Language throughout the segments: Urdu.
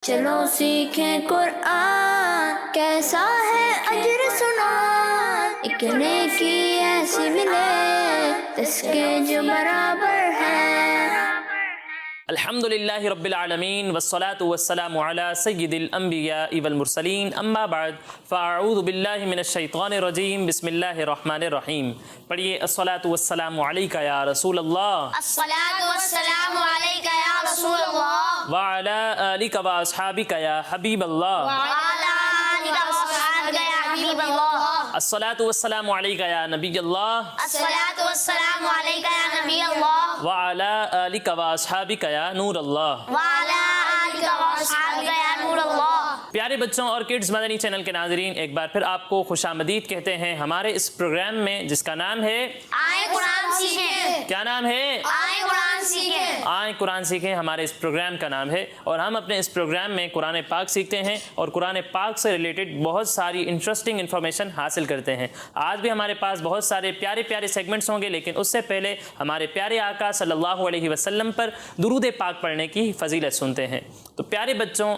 چلو سیکھیں قرآن، کیسا ہے اجر سنا، ایک نیکی ایسی ملے اس کے جو برابر ہے۔ الحمدللہ رب العالمین والصلاة والسلام علی سید الانبیاء والمرسلین، اما بعد فاعوذ باللہ من الشیطان الرجیم، بسم اللہ الرحمن الرحیم۔ پڑھیے الصلاة والسلام علیکہ یا رسول اللہ، الصلاة والسلام علیکہ یا رسول اللہ، وعلی آلک و اصحابک یا حبیب اللہ، وعلی آلک و اصحابک یا حبیب اللہ، الصلاة والسلام علیکہ یا نبی اللہ، الصلاة والسلام علیکہ یا نبی اللہ، وعلی آلک و اصحابک یا نور اللہ۔ وعلی آلک و اصحابک یا نور اللہ۔ پیارے بچوں اور کڈز مدنی چینل کے ناظرین، ایک بار پھر آپ کو خوش آمدید کہتے ہیں ہمارے اس پروگرام میں، جس کا نام ہے آئیں قرآن سیکھیں۔ کیا نام ہے؟ آئیں قرآن سیکھیں۔ آئیں قرآن سیکھیں ہمارے اس پروگرام کا نام ہے، اور ہم اپنے اس پروگرام میں قرآن پاک سیکھتے ہیں اور قرآن پاک سے ریلیٹڈ بہت ساری انٹرسٹنگ انفارمیشن حاصل کرتے ہیں۔ آج بھی ہمارے پاس بہت سارے پیارے پیارے سیگمنٹس ہوں گے، لیکن اس سے پہلے ہمارے پیارے آقا صلی اللہ علیہ وسلم پر درود پاک پڑھنے کی فضیلت سنتے ہیں۔ تو پیارے بچوں،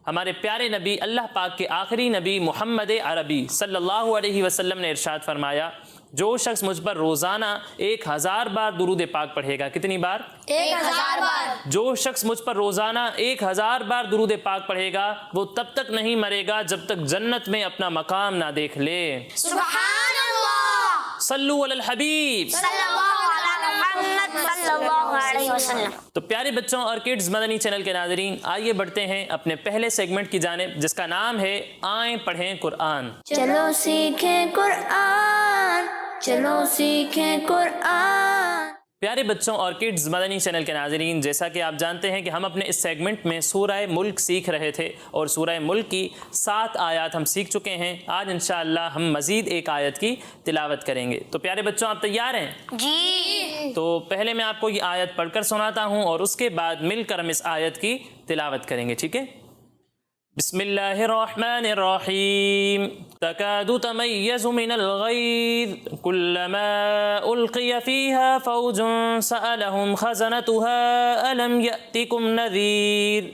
ہمارے پیارے نبی، اللہ پاک کے آخری نبی محمد عربی صلی اللہ علیہ وسلم نے ارشاد فرمایا، جو شخص مجھ پر روزانہ 1000 بار درود پاک پڑھے گا، کتنی بار؟ 1000 بار۔ جو شخص مجھ پر روزانہ 1000 بار درود پاک پڑھے گا، وہ تب تک نہیں مرے گا جب تک جنت میں اپنا مقام نہ دیکھ لے۔ سبحان اللہ، صلو علی الحبیب صلی اللہ علی محمد صلی اللہ علیہ وسلم۔ تو پیارے بچوں اور کڈز مدنی چینل کے ناظرین، آئیے بڑھتے ہیں اپنے پہلے سیگمنٹ کی جانب، جس کا نام ہے آئیں پڑھیں قرآن۔ چلو سیکھیں قرآن، چلو سیکھیں قرآن۔ پیارے بچوں اور کڈز مدنی چینل کے ناظرین، جیسا کہ آپ جانتے ہیں کہ ہم اپنے اس سیگمنٹ میں سورہ ملک سیکھ رہے تھے، اور سورہ ملک کی 7 آیات ہم سیکھ چکے ہیں۔ آج انشاءاللہ ہم مزید ایک آیت کی تلاوت کریں گے۔ تو پیارے بچوں، آپ تیار ہیں؟ جی۔ تو پہلے میں آپ کو یہ آیت پڑھ کر سناتا ہوں، اور اس کے بعد مل کر ہم اس آیت کی تلاوت کریں گے، ٹھیک ہے؟ بسم اللہ الرحمن الرحیم۔ تکاد تمیز من الغیظ کلما القی فیہا فوج سألہم خزنتها الم یأتکم نذیر۔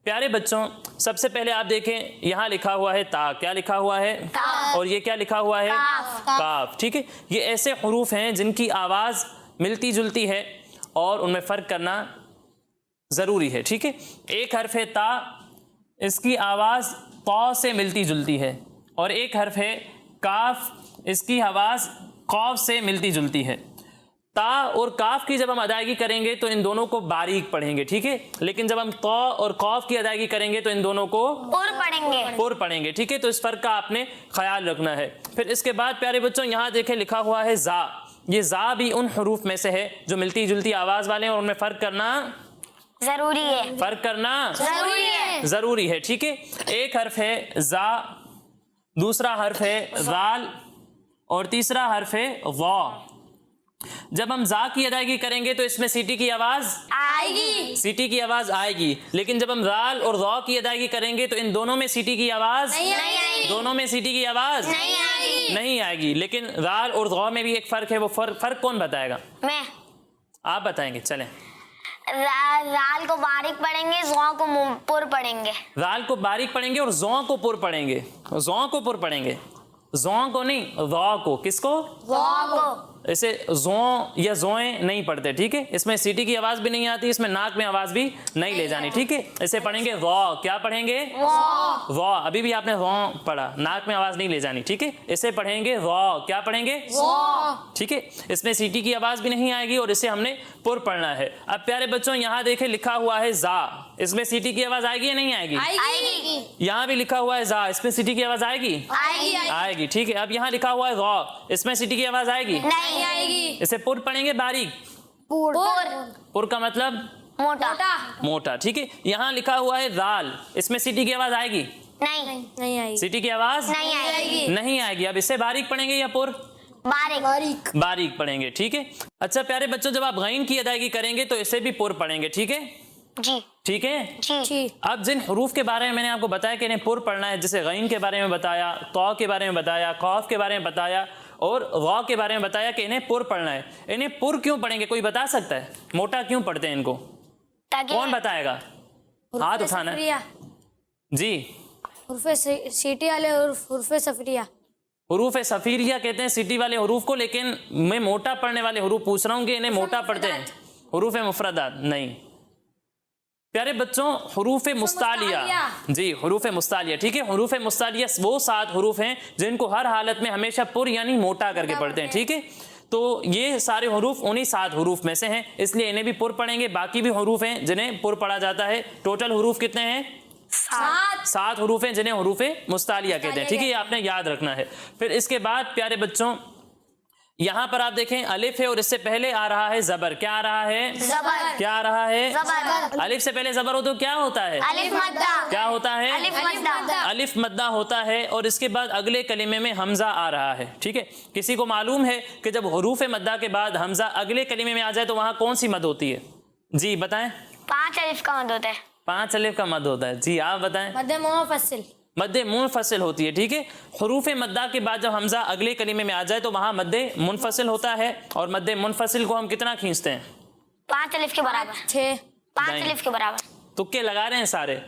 پیارے بچوں، سب سے پہلے آپ دیکھیں، یہاں لکھا ہوا ہے تا، کیا لکھا ہوا ہے؟ اور یہ کیا لکھا ہوا ہے؟ کاف، ٹھیک ہے؟ یہ ایسے حروف ہیں جن کی آواز ملتی جلتی ہے اور ان میں فرق کرنا ضروری ہے، ٹھیک ہے؟ ایک حرف ہے تا، اس کی آواز طا سے ملتی جلتی ہے، اور ایک حرف ہے کاف، اس کی آواز قاف سے ملتی جلتی ہے۔ تا اور کاف کی جب ہم ادائیگی کریں گے تو ان دونوں کو باریک پڑھیں گے، ٹھیک ہے؟ لیکن جب ہم طا اور قاف کی ادائیگی کریں گے تو ان دونوں کو پر پڑھیں گے۔ پر پڑھیں گے، ٹھیک ہے؟ تو اس فرق کا آپ نے خیال رکھنا ہے۔ پھر اس کے بعد پیارے بچوں، یہاں دیکھیں لکھا ہوا ہے زا۔ یہ زا بھی ان حروف میں سے ہے جو ملتی جلتی آواز والے ہیں، اور ان میں فرق کرنا ضروری ہے۔ فرق کرنا ضروری ہے۔ ضروری ہے، ٹھیک ہے؟ ایک حرف ہے زا، دوسرا حرف ہے ذال، اور تیسرا حرف ہے ضا۔ جب ہم زا کی ادائیگی کریں گے تو اس میں سیٹی کی آواز آئے گی۔ سیٹی کی آواز آئے گی، لیکن جب ہم ذال اور ضا کی ادائیگی کریں گے تو ان دونوں میں سیٹی کی آواز نہیں آئے گی۔ دونوں میں سیٹی کی آواز نہیں آئے گی۔ نہیں آئے گی۔ لیکن ذال اور ضا میں بھی ایک فرق ہے، وہ فرق کون بتائے گا؟ میں آپ بتائیں گے، چلیں۔ رال کو باریک پڑھیں گے، زواں کو پر پڑھیں گے۔ ذال کو باریک پڑھیں گے اور زواں کو پر پڑھیں گے۔ زواں کو پر پڑھیں گے، زواں کو نہیں، ضا کو۔ کس کو؟ زواں کو۔ اسے زوں یا زوئیں نہیں پڑھتے، ٹھیک ہے؟ اس میں سیٹی کی آواز بھی نہیں آتی، اس میں ناک میں آواز بھی نہیں لے جانی، ٹھیک ہے؟ اسے پڑھیں گے ضا۔ کیا پڑھیں گے؟ ضا۔ ابھی بھی آپ نے ضا پڑھا، ناک میں آواز نہیں لے جانی، ٹھیک ہے؟ اسے پڑھیں گے ضا۔ کیا پڑھیں گے؟ ٹھیک ہے؟ اس میں سیٹی کی آواز بھی نہیں آئے گی، اور اسے ہم نے پر پڑھنا ہے۔ اب پیارے بچوں، یہاں دیکھیں لکھا ہوا ہے زا، اس میں سیٹی کی آواز آئے گی یا نہیں آئے گی؟ آئے گی۔ یہاں بھی لکھا ہوا ہے زا، اس میں سیٹی کی آواز آئے گی؟ آئے گی، ٹھیک ہے؟ اب یہاں لکھا ہوا ہے ضا، اس میں سیٹی کی آواز آئے گی؟ نہیں آئے گی۔ اسے پر پڑھیں گے باریک۔ پر کا مطلب موٹا۔ موٹا، ٹھیک ہے؟ یہاں لکھا ہوا ہے ذال، اس میں سیٹی کی آواز آئے گی؟ نہیں آئے گی۔ سیٹی کی آواز نہیں آئے گی۔ نہیں آئے گی۔ اب اسے باریک پڑھیں گے یا پر؟ باریک۔ باریک پڑھیں گے، ٹھیک ہے؟ اچھا پیارے بچوں، جب آپ غین کی ادائیگی کریں گے تو اسے بھی پر پڑھیں گے، ٹھیک ہے؟ جی ٹھیک ہے؟ جی۔ اب جن حروف کے بارے میں میں نے آپ کو بتایا کہ انہیں پر پڑھنا ہے، جیسے غین کے بارے میں بتایا، طا کے بارے میں بتایا، قاف کے بارے میں بتایا، اور غا کے بارے میں بتایا کہ انہیں پر پڑھنا ہے۔ انہیں پر کیوں پڑھیں گے، کوئی بتا سکتا ہے؟ موٹا کیوں پڑھتے ہیں ان کو؟ کون بتائے گا؟ ہاتھ اٹھانا ہے۔ جی حروف سیٹی والے حروف سفریہ. حروف سفیریہ کہتے ہیں سیٹی والے حروف کو، لیکن میں موٹا پڑھنے والے حروف پوچھ رہا ہوں کہ انہیں موٹا پڑھتے ہیں. حروف مفردات نہیں پیارے بچوں، حروف مستعلیہ. جی حروف مستعلیہ، ٹھیک ہے. حروف مستعلیہ وہ 7 حروف ہیں جن کو ہر حالت میں ہمیشہ پر یعنی موٹا کر کے پڑھتے ہیں، ٹھیک ہے. تو یہ سارے حروف انہی 7 حروف میں سے ہیں، اس لیے انہیں بھی پر پڑھیں گے. باقی بھی حروف ہیں جنہیں پر پڑھا جاتا ہے. ٹوٹل حروف کتنے ہیں؟ 7 حروف ہیں جنہیں حروف مستعلیہ کہتے ہیں، ٹھیک ہے. یہ آپ نے یاد رکھنا ہے. پھر اس کے بعد پیارے بچوں یہاں پر آپ دیکھیں الف ہے اور اس سے پہلے آ رہا ہے زبر. کیا آ رہا ہے؟ زبر. کیا آ رہا ہے؟ زبر. الف سے پہلے زبر ہو تو کیا ہوتا ہے؟ الف مدہ. کیا ہوتا ہے؟ الف مدہ. الف مدہ ہوتا ہے. اور اس کے بعد اگلے کلمے میں حمزہ آ رہا ہے، ٹھیک ہے. کسی کو معلوم ہے کہ جب حروف مدہ کے بعد حمزہ اگلے کلمے میں آ جائے تو وہاں کون سی مد ہوتی ہے؟ جی بتائیں. 5 الف کا مد ہوتا ہے. 5 الف کا مد ہوتا ہے. جی آپ بتائیں. مد منفصل. مد منفصل ہوتی ہے، ٹھیک ہے. حروف مدہ کے بعد جب حمزہ اگلے کلمے میں آ جائے تو وہاں مد منفصل ہوتا ہے. اور مد منفصل کو ہم کتنا کھینچتے ہیں؟ 5 الف کے برابر. 6. 5 الف کے برابر. تکے لگا رہے ہیں سارے.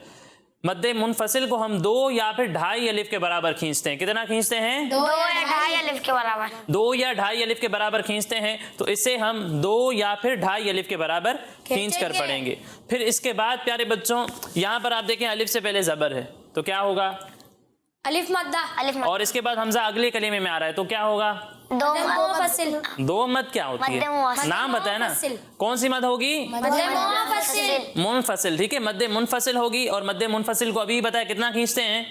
مد منفصل کو ہم 2 یا پھر 2.5 الف کے برابر کھینچتے ہیں. کتنا کھینچتے ہیں؟ 2 یا 2.5 الف کے برابر. 2 یا 2.5 الف کے برابر کھینچتے ہیں. تو اسے ہم 2 یا پھر 2.5 الف کے برابر کھینچ کر پڑھیں گے. پھر اس کے بعد پیارے بچوں یہاں پر آپ دیکھیں الف سے پہلے زبر ہے تو کیا ہوگا؟ الف مدہ. الف مدہ. اور اس کے بعد حمزہ اگلے کلمے میں آ رہا ہے تو کیا ہوگا؟ 2 منفصل. 2 مد کیا ہوتی مد ہے؟ منفصل. نام بتائیں نا. منفصل. کون سی مد ہوگی؟ مد منفصل. منفصل، ٹھیک ہے. مد منفصل ہوگی. اور مد منفصل کو ابھی بتایا کتنا کھینچتے ہیں؟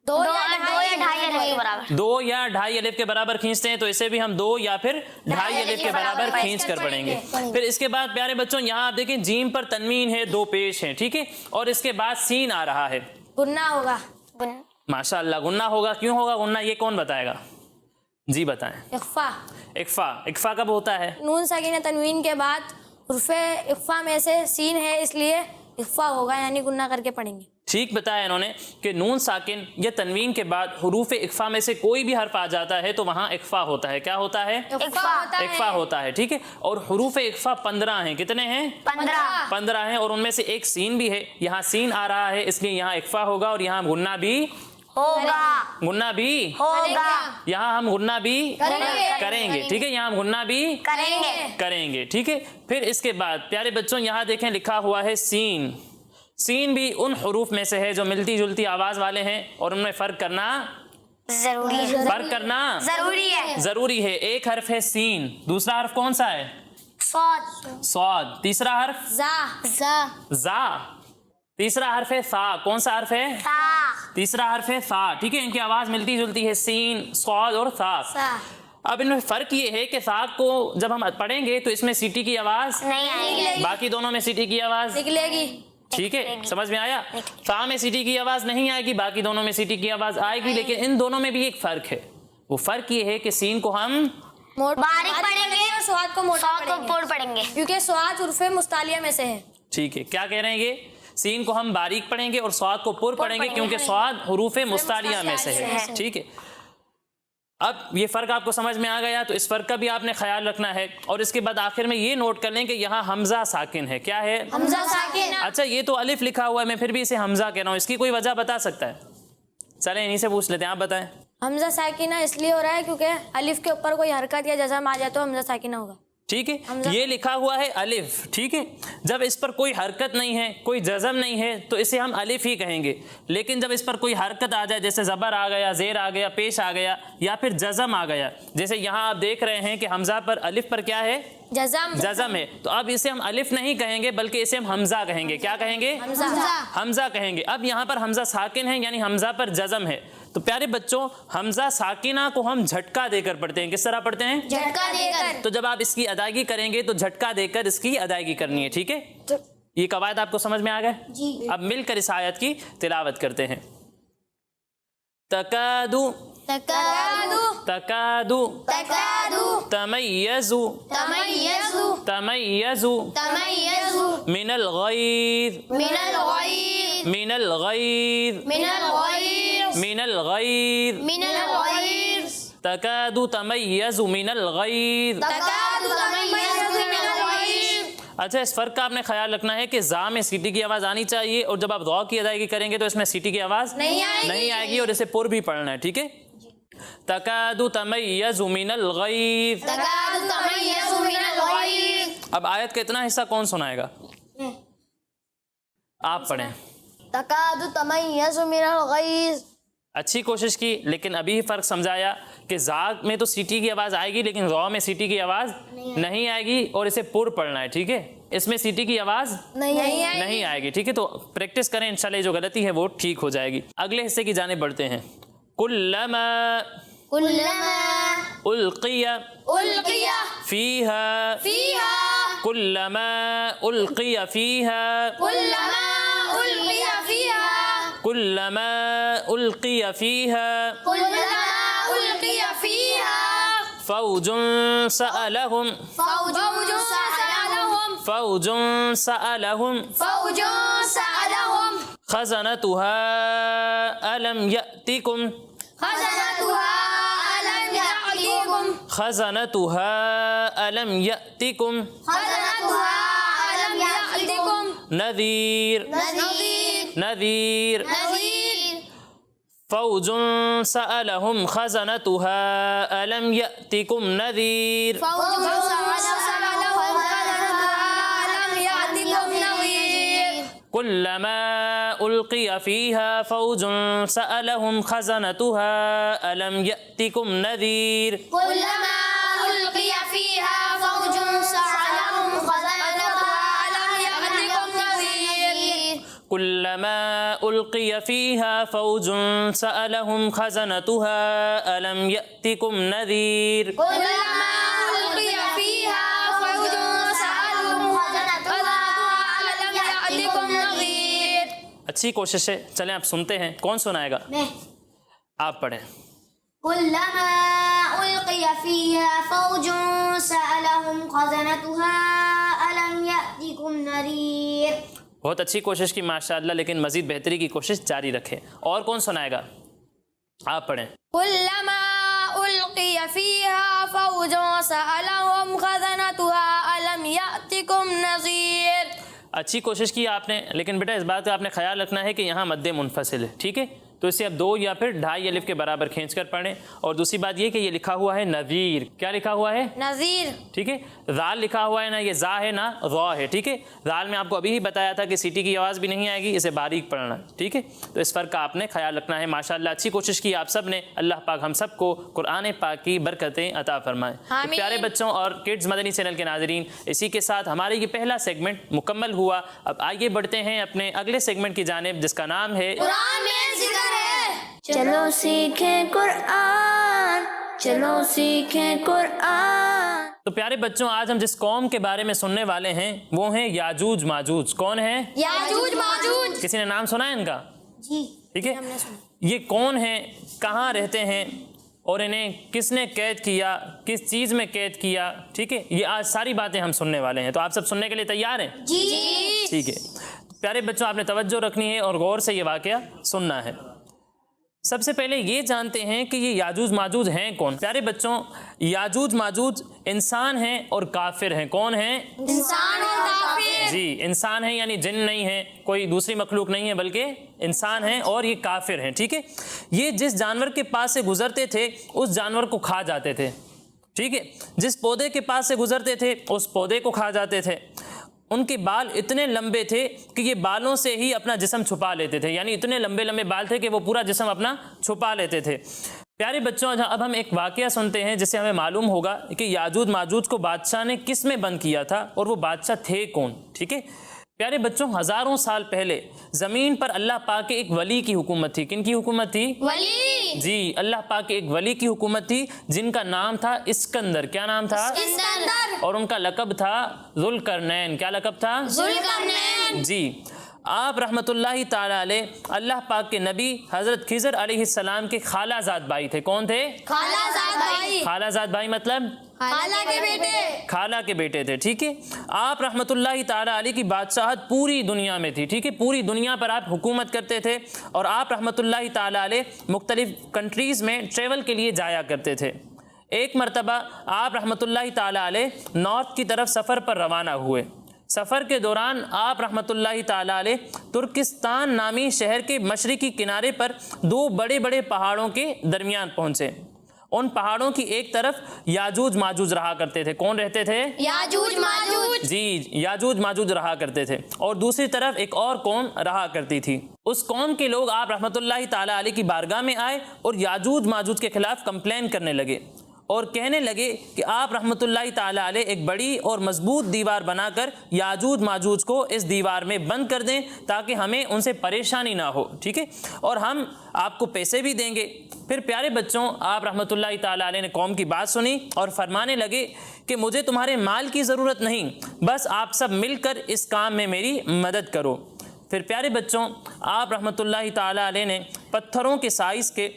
2 2 یا یا 2.5 الف کے برابر. 2 یا 2.5 الف کے برابر کھینچتے ہیں. تو اسے بھی ہم 2 یا پھر 2.5 الف کے برابر کھینچ کر پڑھیں گے. پھر اس کے بعد پیارے بچوں یہاں آپ دیکھیں جیم پر تنوین ہے، 2 پیش ہیں، ٹھیک ہے. اور اس کے بعد سین آ رہا ہے. گنہ ہوگا. ماشاء اللہ غنہ ہوگا. کیوں ہوگا غنہ؟ یہ کون بتائے گا؟ جی بتائیں. اخفا. اخفا. اخفا کب ہوتا ہے؟ نون ساکینہ تنوین کے بعد حروف اخفا میں سے سین ہے اس لیے اخفا ہوگا یعنی گنہ کر کے پڑھیں گے. ٹھیک بتایا انہوں نے کہ نون ساکن یا تنوین کے بعد حروف اخفا میں سے کوئی بھی حرف آ جاتا ہے تو وہاں اخفا ہوتا ہے. کیا ہوتا ہے؟ اخفا ہوتا ہے، ٹھیک ہے. اور حروف اخفا 15 ہیں. کتنے ہیں؟ 15 ہیں. اور ان میں سے ایک سین بھی ہے. یہاں سین آ رہا ہے اس لیے یہاں اخفا ہوگا. اور یہاں غنہ بھی ہوگا. غنہ بھی ہوگا. یہاں ہم غنہ بھی کریں گے، ٹھیک ہے. یہاں ہم غنہ بھی کریں گے، ٹھیک ہے. پھر اس کے بعد پیارے بچوں یہاں دیکھیں لکھا ہوا ہے سین. سین بھی ان حروف میں سے ہے جو ملتی جلتی آواز والے ہیں اور ان میں فرق کرنا ضروری ہے. ایک حرف ہے سین. دوسرا حرف کون سا ہے؟ صاد. تیسرا حرف زا. تیسرا حرف ہے ثا. کون سا حرف ہے؟ تیسرا حرف ہے ثا، ٹھیک ہے. ان کی آواز ملتی جلتی ہے، سین، صاد اور ثا. اب ان میں فرق یہ ہے کہ ثا کو جب ہم پڑھیں گے تو اس میں سیٹی کی آواز نہیں آئے گی. باقی دونوں میں سیٹی کی آواز نکلے گی. ٹھیک ہے. سمجھ میں آیا؟ ثا میں سیٹی کی آواز نہیں آئے گی، باقی دونوں میں سیٹی کی آواز آئے گی. لیکن ان دونوں میں بھی ایک فرق ہے. وہ فرق یہ ہے کہ سین کو ہم باریک پڑھیں گے اور سواد کو موٹا پڑھیں گے کیونکہ سواد حروف مستعلیہ میں سے ہے. ٹھیک ہے. کیا کہہ رہے ہیں یہ؟ سین کو ہم باریک پڑھیں گے اور سواد کو پر پڑھیں گے کیونکہ سواد حروف مستعلیہ میں سے ہے، ٹھیک ہے. اب یہ فرق آپ کو سمجھ میں آ گیا تو اس فرق کا بھی آپ نے خیال رکھنا ہے. اور اس کے بعد آخر میں یہ نوٹ کر لیں کہ یہاں حمزہ ساکن ہے. کیا ہے؟ حمزہ ساکن. اچھا یہ تو الف لکھا ہوا ہے، میں پھر بھی اسے حمزہ کہہ رہا ہوں. اس کی کوئی وجہ بتا سکتا ہے؟ چلیں انہی سے پوچھ لیتے ہیں، آپ بتائیں. حمزہ ساکینہ اس لیے ہو رہا ہے کیونکہ الف کے اوپر کوئی حرکت یا جزم آ جائے تو حمزہ ساکینہ ہوگا. ٹھیک ہے. یہ لکھا ہوا ہے الف، ٹھیک ہے. جب اس پر کوئی حرکت نہیں ہے، کوئی جزم نہیں ہے تو اسے ہم الف ہی کہیں گے. لیکن جب اس پر کوئی حرکت آ جائے جیسے زبر آ گیا، زیر آ گیا، پیش آ گیا یا پھر جزم آ گیا، جیسے یہاں آپ دیکھ رہے ہیں کہ حمزہ پر الف پر کیا ہے؟ جزم ہے. تو اب اسے ہم الف نہیں کہیں گے بلکہ اسے ہم حمزہ کہیں گے. کیا کہیں گے؟ حمزہ کہیں گے. اب یہاں پر حمزہ ساکن ہے یعنی حمزہ پر جزم ہے. تو پیارے بچوں حمزہ ساکنہ کو ہم جھٹکا دے کر پڑھتے ہیں. کس طرح پڑھتے ہیں؟ جھٹکا دے کر. تو جب آپ اس کی ادائیگی کریں گے تو جھٹکا دے کر اس کی ادائیگی کرنی ہے، ٹھیک ہے. یہ قواعد آپ کو سمجھ میں آ گئے؟ جی. اب مل کر اس آیت کی تلاوت کرتے ہیں. تکادو تمیز من الغیظ تکاد تمیز من الغیظ اچھا اس فرق کا آپ نے خیال رکھنا ہے کہ زا میں سیٹی کی آواز آنی چاہیے اور جب آپ غو کی ادائیگی کریں گے تو اس میں سیٹی کی آواز نہیں آئے گی اور اسے پر بھی پڑھنا ہے، ٹھیک ہے؟ تکاد تمیز من الغیظ، تکاد تمیز من الغیظ، اب آیت کا اتنا حصہ کون سنائے گا؟ آپ پڑھیں۔ تکاد تمیز من الغیظ، اچھی کوشش کی لیکن ابھی فرق سمجھایا کہ زا میں تو سیٹی کی آواز آئے گی لیکن غو میں سیٹی کی آواز نہیں آئے گی اور اسے پر پڑھنا ہے، ٹھیک ہے؟ اس میں سیٹی کی آواز نہیں آئے گی، ٹھیک ہے؟ تو پریکٹس کریں، انشاءاللہ یہ جو غلطی ہے وہ ٹھیک ہو جائے گی۔ اگلے حصے کی جانب بڑھتے ہیں۔ کلما القی فیہا کلما القی فیہا کلما القی فیہا فوج سألہم فوج سألہم خزنتها ألم يأتكم خزنتها ألم يأتكم نذير فوج سألهم خزنتها ألم يأتكم نذير كلما ألقي فيها فوج سألهم خزنتها ألم يأتكم نذير كلما ألقي فيها فوج سألهم خزنتها ألم يأتكم نذير اچھی کوشش ہے، چلیں آپ سنتے ہیں، کون سنائے گا؟ آپ پڑھیں۔ كلما ألقي فيها فوج سألهم خزنتها ألم يأتكم نذير بہت اچھی کوشش کی ماشاءاللہ، لیکن مزید بہتری کی کوشش جاری رکھیں۔ اور کون سنائے گا؟ آپ پڑھیں۔ كلما ألقي فيها فوج سألهم خزنتها ألم يأتكم نذير۔ اچھی کوشش کی آپ نے، لیکن بیٹا اس بات کا آپ نے خیال رکھنا ہے کہ یہاں مد منفصل ہے، ٹھیک ہے؟ تو اسے اب 2 یا پھر 2.5 الف کے برابر کھینچ کر پڑھیں۔ اور دوسری بات یہ کہ یہ لکھا ہوا ہے نذیر، کیا لکھا ہوا ہے؟ نذیر، ٹھیک ہے؟ ذال لکھا ہوا ہے نا، یہ زا ہے نا غا ہے، ٹھیک ہے؟ ذال میں آپ کو ابھی ہی بتایا تھا کہ سیٹی کی آواز بھی نہیں آئے گی، اسے باریک پڑھنا، ٹھیک ہے؟ تو اس فرق کا آپ نے خیال رکھنا ہے۔ ماشاءاللہ اچھی کوشش کی آپ سب نے، اللہ پاک ہم سب کو قرآن پاک کی برکتیں عطا فرمائے۔ تو پیارے بچوں اور کڈز مدنی چینل کے ناظرین، اسی کے ساتھ ہمارے یہ پہلا سیگمنٹ مکمل ہوا۔ اب آئیے بڑھتے ہیں اپنے اگلے سیگمنٹ کی جانب، جس کا نام ہے قرآن میں ذکر ہے۔ چلو سیکھیں قرآن، چلو سیکھیں قرآن۔ تو پیارے بچوں آج ہم جس قوم کے بارے میں سننے والے ہیں وہ ہیں یاجوج ماجوج۔ کون ہیں؟ یاجوج ماجوج۔ کسی نے نام سنا ہے ان کا؟ جی ٹھیک ہے، یہ کون ہیں، کہاں رہتے ہیں اور انہیں کس نے قید کیا، کس چیز میں قید کیا، ٹھیک ہے؟ یہ آج ساری باتیں ہم سننے والے ہیں۔ تو آپ سب سننے کے لیے تیار ہیں؟ جی ٹھیک ہے پیارے بچوں، آپ نے توجہ رکھنی ہے اور غور سے یہ واقعہ سننا ہے۔ سب سے پہلے یہ جانتے ہیں کہ یہ یاجوج ماجوج ہیں کون۔ پیارے بچوں یاجوج ماجوج انسان ہیں اور کافر ہیں۔ کون ہیں؟ انسان اور کافر۔ جی انسان ہیں، یعنی جن نہیں ہیں، کوئی دوسری مخلوق نہیں ہے بلکہ انسان ہیں اور یہ کافر ہیں، ٹھیک ہے؟ یہ جس جانور کے پاس سے گزرتے تھے اس جانور کو کھا جاتے تھے، ٹھیک ہے؟ جس پودے کے پاس سے گزرتے تھے اس پودے کو کھا جاتے تھے۔ ان کے بال اتنے لمبے تھے کہ یہ بالوں سے ہی اپنا جسم چھپا لیتے تھے، یعنی اتنے لمبے لمبے بال تھے کہ وہ پورا جسم اپنا چھپا لیتے تھے۔ پیارے بچوں اب ہم ایک واقعہ سنتے ہیں جس سے ہمیں معلوم ہوگا کہ یاجوج ماجوج کو بادشاہ نے کس میں بند کیا تھا اور وہ بادشاہ تھے کون، ٹھیک ہے؟ پیارے بچوں ہزاروں سال پہلے زمین پر اللہ پاک کے ایک ولی کی حکومت تھی۔ کن کی حکومت تھی؟ ولی۔ جی اللہ پاک کے ایک ولی کی حکومت تھی جن کا نام تھا اسکندر۔ کیا نام تھا؟ اسکندر۔ اور ان کا لقب تھا ذوالقرنین۔ کیا لقب تھا؟ ذوالقرنین۔ جی آپ رحمۃ اللہ تعالی علیہ اللہ پاک کے نبی حضرت خضر علیہ السلام کے خالہ زاد بھائی تھے۔ کون تھے؟ خالہ زاد بھائی۔ خالہ زاد بھائی مطلب خالہ کے بیٹے۔ خالہ کے بیٹے تھے، ٹھیک ہے؟ آپ رحمۃ اللہ تعالی علیہ کی بادشاہت پوری دنیا میں تھی، ٹھیک ہے؟ پوری دنیا پر آپ حکومت کرتے تھے اور آپ رحمۃ اللہ تعالی علیہ مختلف کنٹریز میں ٹریول کے لیے جایا کرتے تھے۔ ایک مرتبہ آپ رحمۃ اللہ تعالی علیہ نارتھ کی طرف سفر پر روانہ ہوئے۔ سفر کے دوران آپ رحمۃ اللہ تعالیٰ علیہ ترکستان نامی شہر کے مشرقی کنارے پر 2 بڑے بڑے پہاڑوں کے درمیان پہنچے۔ ان پہاڑوں کی ایک طرف یاجوج ماجوج رہا کرتے تھے۔ کون رہتے تھے؟ یاجوج ماجوج۔ جی، یاجوج ماجوج رہا کرتے تھے، اور دوسری طرف ایک اور قوم رہا کرتی تھی۔ اس قوم کے لوگ آپ رحمۃ اللہ تعالیٰ علیہ کی بارگاہ میں آئے اور یاجوج ماجوج کے خلاف کمپلین کرنے لگے اور کہنے لگے کہ آپ رحمۃ اللہ تعالیٰ علیہ ایک بڑی اور مضبوط دیوار بنا کر یاجوج ماجوج کو اس دیوار میں بند کر دیں تاکہ ہمیں ان سے پریشانی نہ ہو، ٹھیک ہے، اور ہم آپ کو پیسے بھی دیں گے۔ پھر پیارے بچوں، آپ رحمۃ اللہ تعالیٰ علیہ نے قوم کی بات سنی اور فرمانے لگے کہ مجھے تمہارے مال کی ضرورت نہیں، بس آپ سب مل کر اس کام میں میری مدد کرو۔ پھر پیارے بچوں، آپ رحمۃ اللہ تعالیٰ علیہ نے پتھروں کے سائز کے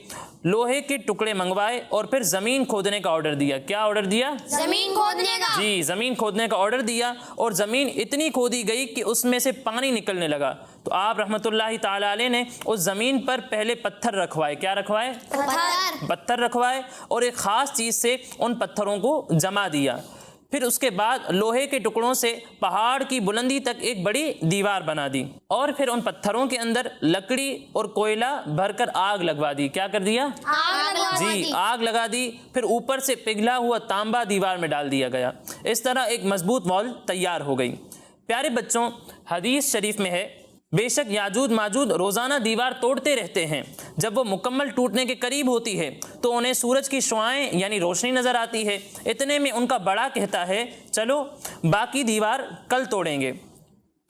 لوہے کے ٹکڑے منگوائے اور پھر زمین کھودنے کا آرڈر دیا۔ کیا آرڈر دیا؟ زمین کھودنے کا۔ جی، زمین کھودنے کا آرڈر دیا، اور زمین اتنی کھودی گئی کہ اس میں سے پانی نکلنے لگا۔ تو آپ رحمۃ اللہ تعالیٰ علیہ نے اس زمین پر پہلے پتھر رکھوائے۔ کیا رکھوائے؟ پتھر رکھوائے، اور ایک خاص چیز سے ان پتھروں کو جما دیا۔ پھر اس کے بعد لوہے کے ٹکڑوں سے پہاڑ کی بلندی تک ایک بڑی دیوار بنا دی، اور پھر ان پتھروں کے اندر لکڑی اور کوئلہ بھر کر آگ لگوا دی۔ کیا کر دیا؟ جی، آگ لگا دی۔ پھر اوپر سے پگھلا ہوا تانبا دیوار میں ڈال دیا گیا۔ اس طرح ایک مضبوط وال تیار ہو گئی۔ پیارے بچوں، حدیث شریف میں ہے، بے شک یاجوج ماجوج روزانہ دیوار توڑتے رہتے ہیں، جب وہ مکمل ٹوٹنے کے قریب ہوتی ہے تو انہیں سورج کی شعاعیں یعنی روشنی نظر آتی ہے۔ اتنے میں ان کا بڑا کہتا ہے چلو باقی دیوار کل توڑیں گے،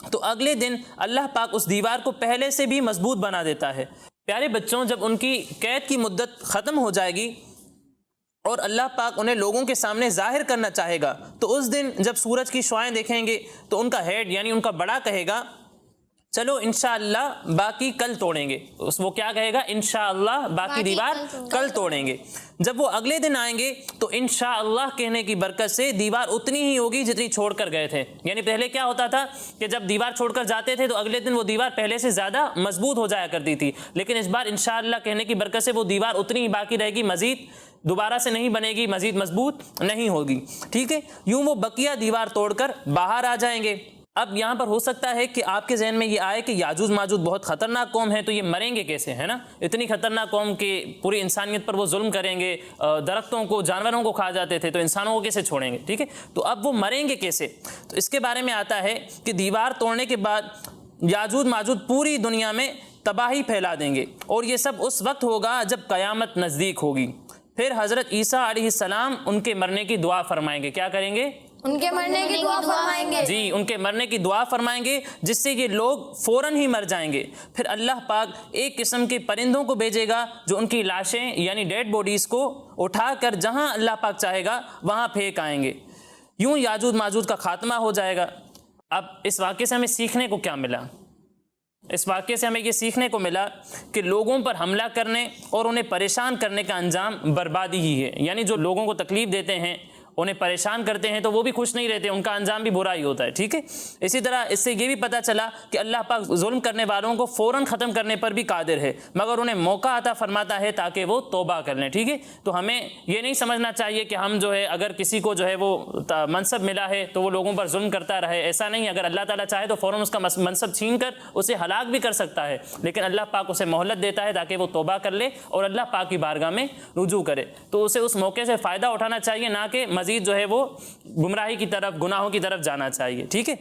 تو اگلے دن اللہ پاک اس دیوار کو پہلے سے بھی مضبوط بنا دیتا ہے۔ پیارے بچوں، جب ان کی قید کی مدت ختم ہو جائے گی اور اللہ پاک انہیں لوگوں کے سامنے ظاہر کرنا چاہے گا، تو اس دن جب سورج کی شعاعیں دیکھیں گے تو ان کا ہیڈ یعنی ان کا بڑا کہے گا چلو انشاءاللہ باقی کل توڑیں گے۔ وہ کیا کہے گا؟ انشاءاللہ باقی دیوار کل توڑیں گے۔ جب وہ اگلے دن آئیں گے تو انشاءاللہ کہنے کی برکت سے دیوار اتنی ہی ہوگی جتنی چھوڑ کر گئے تھے۔ یعنی پہلے کیا ہوتا تھا کہ جب دیوار چھوڑ کر جاتے تھے تو اگلے دن وہ دیوار پہلے سے زیادہ مضبوط ہو جایا کرتی تھی، لیکن اس بار انشاءاللہ کہنے کی برکت سے وہ دیوار اتنی ہی باقی رہے گی، مزید دوبارہ سے نہیں بنے گی، مزید مضبوط نہیں ہوگی، ٹھیک ہے۔ یوں وہ بقیہ دیوار توڑ کر باہر آ جائیں گے۔ اب یہاں پر ہو سکتا ہے کہ آپ کے ذہن میں یہ آئے کہ یاجوج ماجوج بہت خطرناک قوم ہے، تو یہ مریں گے کیسے، ہے نا؟ اتنی خطرناک قوم کہ پوری انسانیت پر وہ ظلم کریں گے، درختوں کو جانوروں کو کھا جاتے تھے، تو انسانوں کو کیسے چھوڑیں گے، ٹھیک ہے؟ تو اب وہ مریں گے کیسے؟ تو اس کے بارے میں آتا ہے کہ دیوار توڑنے کے بعد یاجوج ماجوج پوری دنیا میں تباہی پھیلا دیں گے، اور یہ سب اس وقت ہوگا جب قیامت نزدیک ہوگی۔ پھر حضرت عیسیٰ علیہ السلام ان کے مرنے کی دعا فرمائیں گے۔ کیا کریں گے؟ ان کے مرنے کی دعا فرمائیں گے۔ جی، ان کے مرنے کی دعا فرمائیں گے، جس سے یہ لوگ فوراً ہی مر جائیں گے۔ پھر اللہ پاک ایک قسم کے پرندوں کو بھیجے گا جو ان کی لاشیں یعنی ڈیڈ باڈیز کو اٹھا کر جہاں اللہ پاک چاہے گا وہاں پھینک آئیں گے۔ یوں یاجوج ماجوج کا خاتمہ ہو جائے گا۔ اب اس واقعے سے ہمیں سیکھنے کو کیا ملا؟ اس واقعے سے ہمیں یہ سیکھنے کو ملا کہ لوگوں پر حملہ کرنے اور انہیں پریشان کرنے کا انجام بربادی ہی ہے۔ یعنی جو لوگوں کو تکلیف دیتے ہیں، انہیں پریشان کرتے ہیں، تو وہ بھی خوش نہیں رہتے، ان کا انجام بھی برا ہی ہوتا ہے، ٹھیک ہے۔ اسی طرح اس سے یہ بھی پتہ چلا کہ اللہ پاک ظلم کرنے والوں کو فوراً ختم کرنے پر بھی قادر ہے، مگر انہیں موقع عطا فرماتا ہے تاکہ وہ توبہ کر لیں، ٹھیک ہے۔ تو ہمیں یہ نہیں سمجھنا چاہیے کہ ہم جو ہے اگر کسی کو جو ہے وہ منصب ملا ہے تو وہ لوگوں پر ظلم کرتا رہے، ایسا نہیں۔ اگر اللہ تعالیٰ چاہے تو فوراً اس کا منصب چھین کر اسے ہلاک بھی کر سکتا ہے، لیکن اللہ پاک اسے مہلت دیتا ہے تاکہ وہ توبہ کر لے اور اللہ پاک کی بارگاہ میں رجوع کرے۔ تو اسے اس موقع سے فائدہ اٹھانا چاہیے، نہ کہ مزید جو ہے وہ گمراہی کی طرف، گناہوں کی طرف جانا چاہیے، ٹھیک ہے۔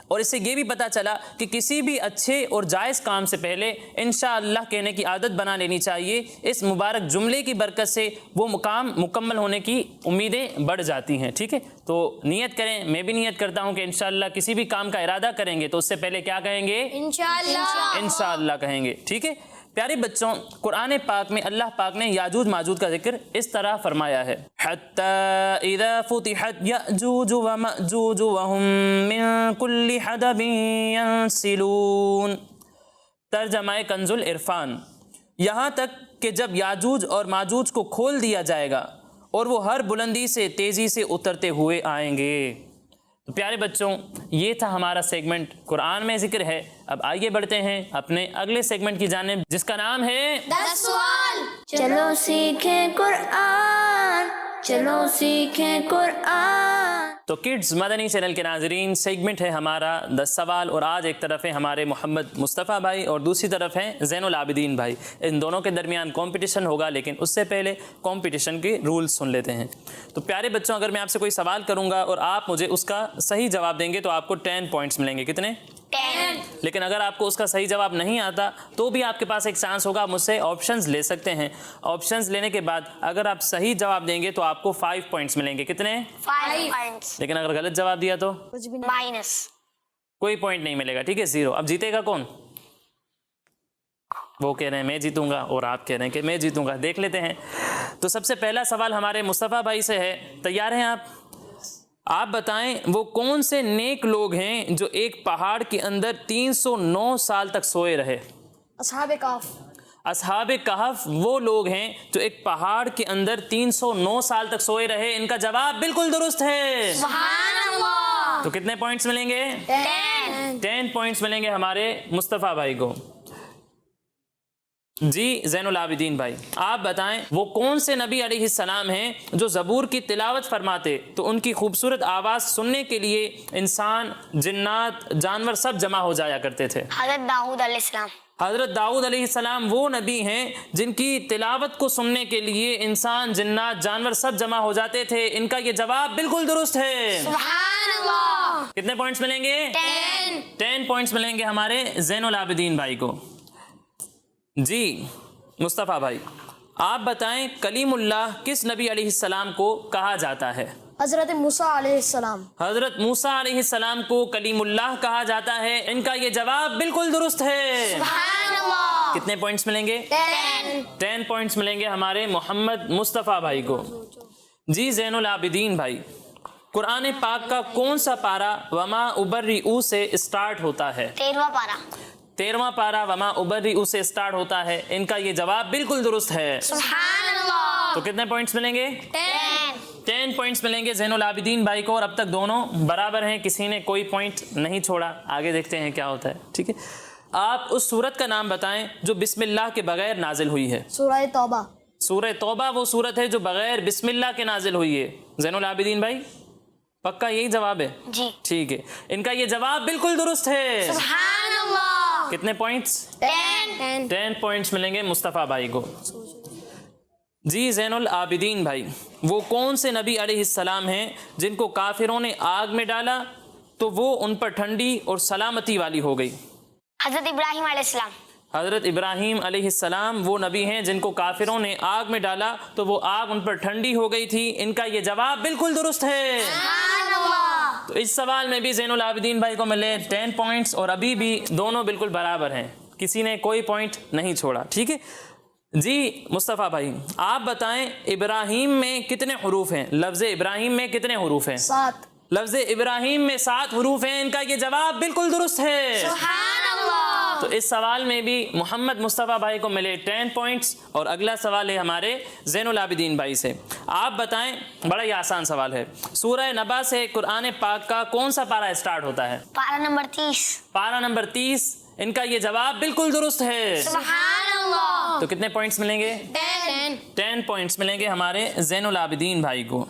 اور اس سے یہ بھی پتہ چلا کہ کسی بھی اچھے اور جائز کام سے پہلے انشاءاللہ کہنے کی عادت بنا لینی چاہیے۔ اس مبارک جملے کی برکت سے وہ مقام مکمل ہونے کی امیدیں بڑھ جاتی ہیں، ٹھیک ہے۔ تو نیت کریں، میں بھی نیت کرتا ہوں کہ انشاءاللہ کسی بھی کام کا ارادہ کریں گے تو اس سے پہلے کیا کہیں گے؟ انشاءاللہ کہیں گے، ٹھیک ہے۔ پیارے بچوں، قرآن پاک میں اللہ پاک نے یاجوج ماجوج کا ذکر اس طرح فرمایا ہے، حَتَّى إِذَا فُتِحَتْ يَأْجُوجُ وَمَأْجُوجُ وَهُم مِّن كُلِّ حَدَبٍ يَنْسِلُونَ۔ ترجمہ کنز العرفان۔ یہاں تک کہ جب یاجوج اور ماجوج کو کھول دیا جائے گا اور وہ ہر بلندی سے تیزی سے اترتے ہوئے آئیں گے۔ تو پیارے بچوں، یہ تھا ہمارا سیگمنٹ قرآن میں ذکر ہے۔ اب آئیے بڑھتے ہیں اپنے اگلے سیگمنٹ کی جانب، جس کا نام ہے 10 سوال۔ چلو سیکھیں قرآن، چلو سیکھیں قرآن۔ تو کڈز مدنی چینل کے ناظرین، سیگمنٹ ہے ہمارا 10 سوال، اور آج ایک طرف ہے ہمارے محمد مصطفیٰ بھائی اور دوسری طرف ہیں زین العابدین بھائی. ان دونوں کے درمیان کمپٹیشن ہوگا، لیکن اس سے پہلے کمپٹیشن کے رولز سن لیتے ہیں. تو پیارے بچوں، اگر میں آپ سے کوئی سوال کروں گا اور آپ مجھے اس کا صحیح جواب دیں گے تو آپ کو 10 پوائنٹس ملیں گے. کتنے؟ 10. لیکن اگر آپ کو اس کا صحیح جواب نہیں آتا تو بھی آپ کے پاس ایک چانس ہوگا، مجھ سے آپشنز لے سکتے ہیں. آپشنز لینے کے بعد اگر آپ صحیح جواب دیں گے تو آپ کو 5 پوائنٹس ملیں گے. کتنے؟ 5 points. لیکن اگر غلط جواب دیا تو Minus. کوئی پوائنٹ نہیں ملے گا. ٹھیک ہے، 0. اب جیتے گا کون؟ وہ کہہ رہے ہیں میں جیتوں گا اور آپ کہہ رہے ہیں کہ میں جیتوں گا. دیکھ لیتے ہیں. تو سب سے پہلا سوال ہمارے مصطفیٰ بھائی سے ہے. تیار ہیں آپ؟ آپ بتائیں وہ کون سے نیک لوگ ہیں جو ایک پہاڑ کے اندر 309 سال تک سوئے رہے؟ اصحاب کہف. اصحاب کہف وہ لوگ ہیں جو ایک پہاڑ کے اندر 309 سال تک سوئے رہے. ان کا جواب بالکل درست ہے. سبحان اللہ. تو کتنے پوائنٹس ملیں گے؟ 10 پوائنٹس ملیں گے ہمارے مصطفیٰ بھائی کو. جی زین العابدین بھائی، آپ بتائیں وہ کون سے نبی علیہ السلام ہیں جو زبور کی تلاوت فرماتے تو ان کی خوبصورت آواز سننے کے لیے انسان، جنات، جانور سب جمع ہو جایا کرتے تھے؟ حضرت داؤد علیہ السلام. حضرت داؤد علیہ السلام وہ نبی ہیں جن کی تلاوت کو سننے کے لیے انسان، جنات، جانور سب جمع ہو جاتے تھے. ان کا یہ جواب بالکل درست ہے. سبحان اللہ. کتنے پوائنٹس ملیں گے؟ 10 پوائنٹس ملیں گے ہمارے زین العابدین بھائی کو. جی مصطفیٰ بھائی، آپ بتائیں کلیم اللہ کس نبی علیہ السلام کو کہا جاتا ہے؟ حضرت موسیٰ علیہ السلام. حضرت موسیٰ علیہ السلام کو کلیم اللہ کہا جاتا ہے. ان کا یہ جواب بالکل درست ہے. سبحان اللہ. کتنے پوائنٹس ملیں گے؟ 10 پوائنٹس ملیں گے ہمارے محمد مصطفیٰ بھائی کو. جی زین العابدین بھائی، قرآن پاک کا کون سا پارہ وما ابرئ سے اسٹارٹ ہوتا ہے؟ 13واں پارہ. 13واں پارہ وما ابرئ سے اسٹارٹ ہوتا ہے. ان کا یہ جواب بالکل درست ہے. سبحان اللہ. تو کتنے پوائنٹس ملیں گے؟ 10 پوائنٹس ملیں گے زین العابدین بھائی کو. اور اب تک دونوں برابر ہیں، کسی نے کوئی پوائنٹ نہیں چھوڑا. آگے دیکھتے ہیں کیا ہوتا ہے. ٹھیک ہے، آپ اس سورت کا نام بتائیں جو بسم اللہ کے بغیر نازل ہوئی ہے. سورہ توبہ. سورہ توبہ وہ سورت ہے جو بغیر بسم اللہ کے نازل ہوئی ہے. زین العابدین بھائی پکا یہی جواب ہے؟ جی. ٹھیک ہے، ان کا یہ جواب بالکل درست ہے. سبحان اللہ. کتنے پوائنٹس؟ 10 پوائنٹس ملیں گے مصطفیٰ بھائی کو. جی زین العابدین بھائی، وہ کون سے نبی علیہ السلام ہیں جن کو کافروں نے آگ میں ڈالا تو وہ ان پر ٹھنڈی اور سلامتی والی ہو گئی؟ حضرت ابراہیم علیہ السلام. حضرت ابراہیم علیہ السلام وہ نبی ہیں جن کو کافروں نے آگ میں ڈالا تو وہ آگ ان پر ٹھنڈی ہو گئی تھی. ان کا یہ جواب بالکل درست ہے. سبحان اللہ. تو اس سوال میں بھی زین العابدین بھائی کو ملے 10 پوائنٹس، اور ابھی بھی دونوں بالکل برابر ہیں، کسی نے کوئی پوائنٹ نہیں چھوڑا. ٹھیک ہے. جی مصطفیٰ بھائی، آپ بتائیں ابراہیم میں کتنے حروف ہیں؟ لفظ ابراہیم میں کتنے حروف ہیں؟ 7. لفظ ابراہیم میں 7 حروف ہیں. ان کا یہ جواب بالکل درست ہے. سبحان اللہ. تو اس سوال میں بھی محمد مصطفیٰ بھائی کو ملے 10 پوائنٹس. اور اگلا سوال ہے ہمارے زین العابدین بھائی سے. آپ بتائیں، بڑا ہی آسان سوال ہے، سورہ نبا سے قرآن پاک کا کون سا پارہ اسٹارٹ ہوتا ہے؟ پارہ نمبر 30. پارہ نمبر 30. ان کا یہ جواب بالکل درست ہے. سبحان اللہ. تو کتنے پوائنٹس ملیں گے؟ 10 پوائنٹس ملیں گے ہمارے زین العابدین بھائی کو.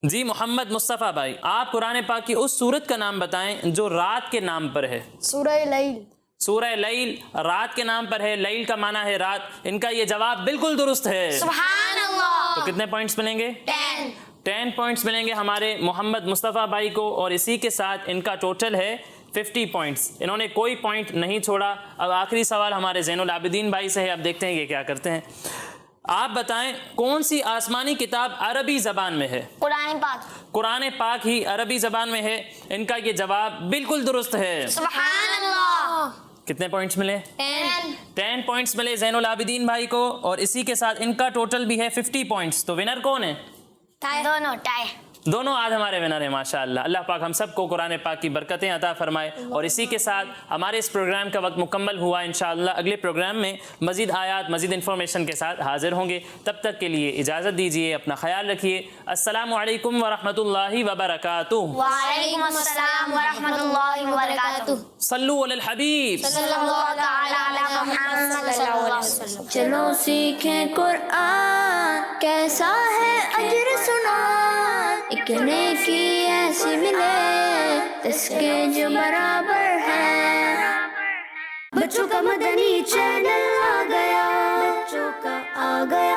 جی محمد مصطفیٰ بھائی، آپ قرآن پاک کی اس سورت کا نام بتائیں جو رات کے نام پر ہے. سورہ لیل. سورہ لیل رات کے نام پر ہے. لیل کا معنی ہے رات. ان کا یہ جواب بالکل درست ہے. سبحان اللہ. تو کتنے پوائنٹس ملیں گے؟ 10 پوائنٹس ملیں گے ہمارے محمد مصطفیٰ بھائی کو. اور اسی کے ساتھ ان کا ٹوٹل ہے 50 پوائنٹس. انہوں نے کوئی پوائنٹ نہیں چھوڑا. اب آخری سوال ہمارے زین العابدین بھائی سے ہے. اب دیکھتے ہیں یہ کیا کرتے ہیں. آپ بتائیں کون سی آسمانی کتاب عربی زبان میں ہے؟ قرآن پاک. قرآن پاک ہی عربی زبان میں ہے. ان کا یہ جواب بالکل درست ہے. سبحان اللہ. کتنے پوائنٹس ملے؟ 10 پوائنٹس ملے زین العابدین بھائی کو. اور اسی کے ساتھ ان کا ٹوٹل بھی ہے 50 پوائنٹس. تو ونر کون ہے؟ دونوں ٹائے. دونوں آج ہمارے ونر ہیں ماشاءاللہ. اللہ پاک ہم سب کو قرآن پاک کی برکتیں عطا فرمائے. اور اسی کے ساتھ ہمارے اس پروگرام کا وقت مکمل ہوا. انشاءاللہ اگلے پروگرام میں مزید آیات، مزید انفارمیشن کے ساتھ حاضر ہوں گے. تب تک کے لیے اجازت دیجیے. اپنا خیال رکھیے. السلام علیکم ورحمۃ اللہ وبرکاتہ. وعلیکم السلام ورحمۃ اللہ وبرکاتہ. صلو علی الحبیب. صلی اللہ تعالی علی محمد صلی اللہ علیہ وسلم. چلو سیکھیں قرآن کیسا ہے اجر سنا. ایک نیکی ایسی ملے اس کے جو برابر ہے. بچوں کا مدنی چینل آ گیا, بچوں کا آ گیا